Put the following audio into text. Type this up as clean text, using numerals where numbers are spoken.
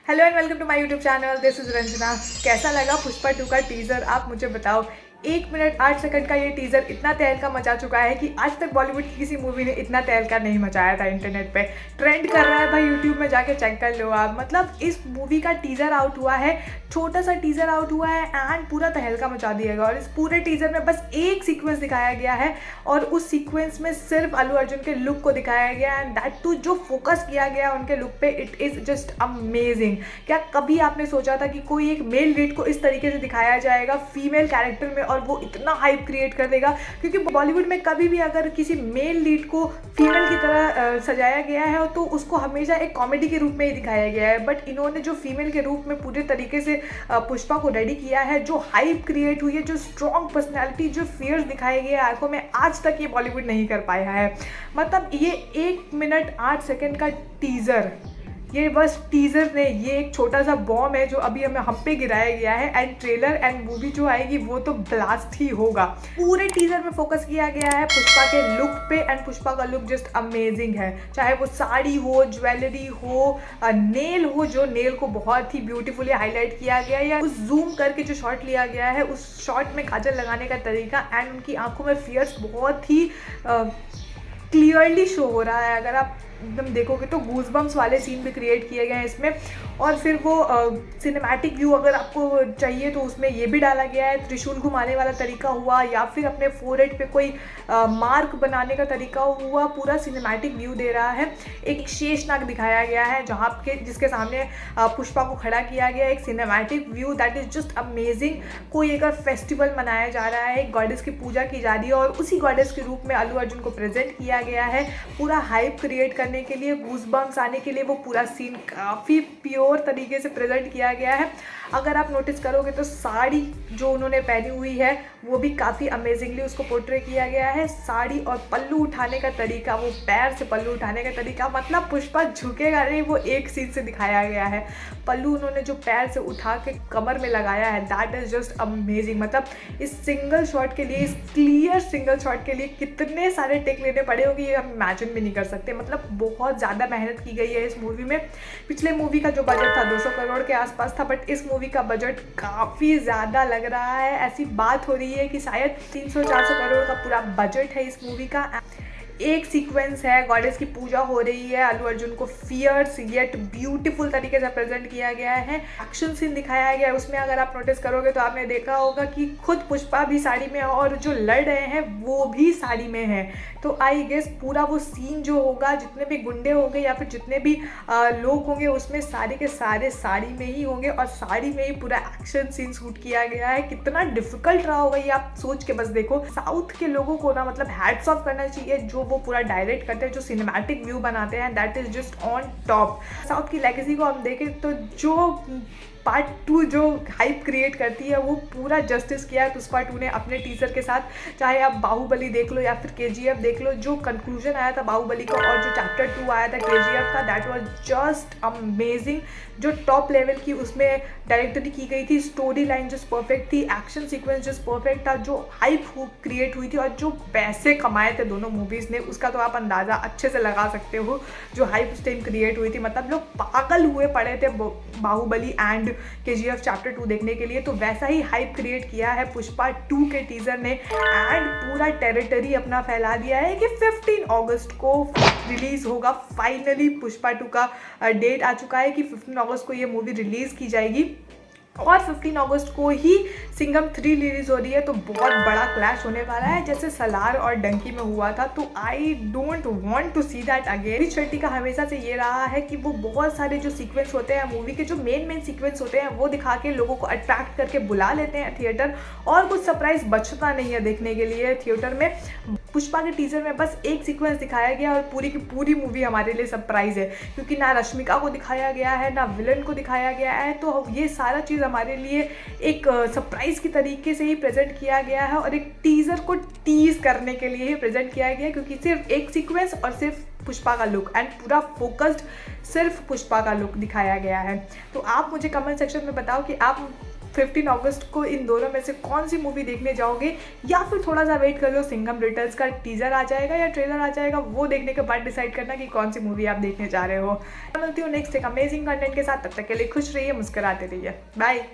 Hello and welcome to my YouTube channel. This is Ranjana. कैसा लगा पुष्पा 2 का टीजर, आप मुझे बताओ। 1 मिनट 8 सेकंड का ये टीजर इतना तहलका मचा चुका है कि आज तक बॉलीवुड की किसी मूवी ने इतना तहलका नहीं मचाया था। इंटरनेट पे ट्रेंड कर रहा है भाई, यूट्यूब में जाके चेक कर लो आप। मतलब इस मूवी का टीजर आउट हुआ है, छोटा सा टीजर आउट हुआ है एंड पूरा तहलका मचा दिएगा। और इस पूरे टीजर में बस एक सीक्वेंस दिखाया गया है और उस सीक्वेंस में सिर्फ अल्लू अर्जुन के लुक को दिखाया गया एंड दैट टू जो फोकस किया गया उनके लुक पे, इट इज़ जस्ट अमेजिंग। क्या कभी आपने सोचा था कि कोई एक मेल लीड को इस तरीके से दिखाया जाएगा फीमेल कैरेक्टर में और वो इतना हाइप क्रिएट कर देगा? क्योंकि बॉलीवुड में कभी भी अगर किसी मेल लीड को फीमेल की तरह सजाया गया है तो उसको हमेशा एक कॉमेडी के रूप में ही दिखाया गया है, बट इन्होंने जो फीमेल के रूप में पूरे तरीके से पुष्पा को रेडी किया है, जो हाइप क्रिएट हुई है, जो स्ट्रॉन्ग पर्सनैलिटी, जो फियर्स दिखाए गए आंखों में, आज तक ये बॉलीवुड नहीं कर पाया है। मतलब ये 1 मिनट 8 सेकंड का टीज़र, ये बस टीज़र नहीं, ये एक छोटा सा बॉम्ब है जो अभी हमें हम पे गिराया गया है एंड ट्रेलर एंड मूवी जो आएगी वो तो ब्लास्ट ही होगा। पूरे टीज़र में फोकस किया गया है पुष्पा के लुक पे एंड पुष्पा का लुक जस्ट अमेजिंग है। चाहे वो साड़ी हो, ज्वेलरी हो, नेल हो, जो नेल को बहुत ही ब्यूटीफुली हाईलाइट किया गया, या उस जूम करके जो शॉट लिया गया है, उस शॉट में काजल लगाने का तरीका एंड उनकी आंखों में फियर्स बहुत ही क्लियरली शो हो रहा है। अगर आप एकदम देखोगे तो गूजबम्स वाले सीन भी क्रिएट किए गए हैं इसमें। और फिर वो सिनेमैटिक व्यू अगर आपको चाहिए तो उसमें ये भी डाला गया है, त्रिशूल घुमाने वाला तरीका हुआ या फिर अपने फोरहेड पे कोई मार्क बनाने का तरीका हुआ, पूरा सिनेमैटिक व्यू दे रहा है। एक शेषनाग दिखाया गया है जहाँ के जिसके सामने पुष्पा को खड़ा किया गया, एक cinematic view that is just amazing. कोई एक फेस्टिवल मनाया जा रहा है, एक गॉडेस की पूजा की जा रही है और उसी गॉडेस के रूप में अल्लू अर्जुन को प्रेजेंट किया गया है। पूरा हाइप क्रिएट करने के लिए, गूज़बम्स आने के लिए वो पूरा सीन काफ़ी प्योर तरीके से प्रेजेंट किया गया है। अगर आप नोटिस करोगे तो साड़ी जो उन्होंने पहनी हुई है वो भी काफ़ी अमेजिंगली उसको पोर्ट्रे किया गया है। साड़ी और पल्लू उठाने का तरीका, वो पैर से पल्लू उठाने का तरीका, मतलब पुष्पा झुकेगा नहीं, वो एक सीन से दिखाया गया है। पल्लू उन्होंने जो पैर से उठा के कमर में लगाया है, दैट इज़ जस्ट अमेजिंग। मतलब इस सिंगल शॉट के लिए, इस क्लियर सिंगल शॉट के लिए कितने सारे टेक लेने पड़े होंगे ये हम इमेजिन भी नहीं कर सकते। मतलब बहुत ज़्यादा मेहनत की गई है इस मूवी में। पिछले मूवी का जो बजट था 200 करोड़ के आसपास था, बट इस मूवी का बजट काफ़ी ज़्यादा लग रहा है। ऐसी बात हो रही है कि शायद 300-400 करोड़ का पूरा बजट है इस मूवी का। एक सीक्वेंस है, गॉडेस की पूजा हो रही है, अल्लू अर्जुन को फियर्स येट ब्यूटीफुल तरीके से प्रेजेंट किया गया है। एक्शन सीन दिखाया गया है, उसमें अगर आप नोटिस करोगे तो आपने देखा होगा कि खुद पुष्पा भी साड़ी में है और जो लड़ रहे हैं वो भी साड़ी में है। तो आई गेस पूरा वो सीन जो होगा, जितने भी गुंडे होंगे या फिर जितने भी लोग होंगे, उसमें सारे के सारे साड़ी में ही होंगे और साड़ी में ही पूरा एक्शन सीन शूट किया गया है। कितना डिफिकल्ट रहा होगा ये आप सोच के बस देखो। साउथ के लोगों को ना मतलब हैट्स ऑफ करना चाहिए, जो वो पूरा डायरेक्ट करते हैं, जो सिनेमैटिक व्यू बनाते हैं, that is just on top. South की लेगेसी को हम देखें तो जो पार्ट 2 जो हाइप क्रिएट करती है वो पूरा जस्टिस किया है पुष्पा 2 ने अपने टीजर के साथ। चाहे आप बाहुबली देख लो या फिर KGF देख लो, जो कंक्लूजन आया था बाहुबली का और जो चैप्टर 2 आया था KGF का, दैट वाज जस्ट अमेजिंग। जो टॉप लेवल की उसमें डायरेक्टरी की गई थी, स्टोरी लाइन जस्ट परफेक्ट थी, एक्शन सीक्वेंस जस्ट परफेक्ट था, जो हाइप क्रिएट हुई थी और जो पैसे कमाए थे दोनों मूवीज़ ने, उसका तो आप अंदाज़ा अच्छे से लगा सकते हो। जो हाइप उस टाइम क्रिएट हुई थी, मतलब लोग पागल हुए पड़े थे बाहुबली एंड KGF चैप्टर 2 देखने के लिए। तो वैसा ही हाइप क्रिएट किया है पुष्पा 2 के टीजर ने एंड पूरा टेरिटरी अपना फैला दिया है कि 15 अगस्त को रिलीज होगा। फाइनली पुष्पा 2 का डेट आ चुका है कि 15 अगस्त को ये मूवी रिलीज की जाएगी और 15 अगस्त को ही सिंघम 3 रिलीज हो रही है। तो बहुत बड़ा क्लैश होने वाला है जैसे सलार और डंकी में हुआ था। तो I don't want to see that again. रिच शेट्टी का हमेशा से ये रहा है कि वो बहुत सारे जो सीक्वेंस होते हैं मूवी के, जो मेन सीक्वेंस होते हैं, वो दिखा के लोगों को अट्रैक्ट करके बुला लेते हैं थिएटर और कुछ सरप्राइज बचता नहीं है देखने के लिए थिएटर में। पुष्पा के टीजर में बस एक सीक्वेंस दिखाया गया और पूरी की पूरी मूवी हमारे लिए सरप्राइज है, क्योंकि ना रश्मिका को दिखाया गया है ना विलन को दिखाया गया है। तो ये सारा चीज़ हमारे लिए एक सरप्राइज की तरीके से ही प्रेजेंट किया गया है और एक टीजर को टीज करने के लिए ही प्रेजेंट किया गया है, क्योंकि सिर्फ एक सीक्वेंस और सिर्फ पुष्पा का लुक एंड पूरा फोकस्ड सिर्फ पुष्पा का लुक दिखाया गया है। तो आप मुझे कमेंट सेक्शन में बताओ कि आप 15 अगस्त को इन दोनों में से कौन सी मूवी देखने जाओगे, या फिर थोड़ा सा वेट कर लो, सिंघम रिटर्न्स का टीजर आ जाएगा या ट्रेलर आ जाएगा, वो देखने के बाद डिसाइड करना कि कौन सी मूवी आप देखने जा रहे हो। मिलती हूँ नेक्स्ट एक अमेजिंग कंटेंट के साथ, तब तक के लिए खुश रहिए, मुस्कुराते रहिए, बाय।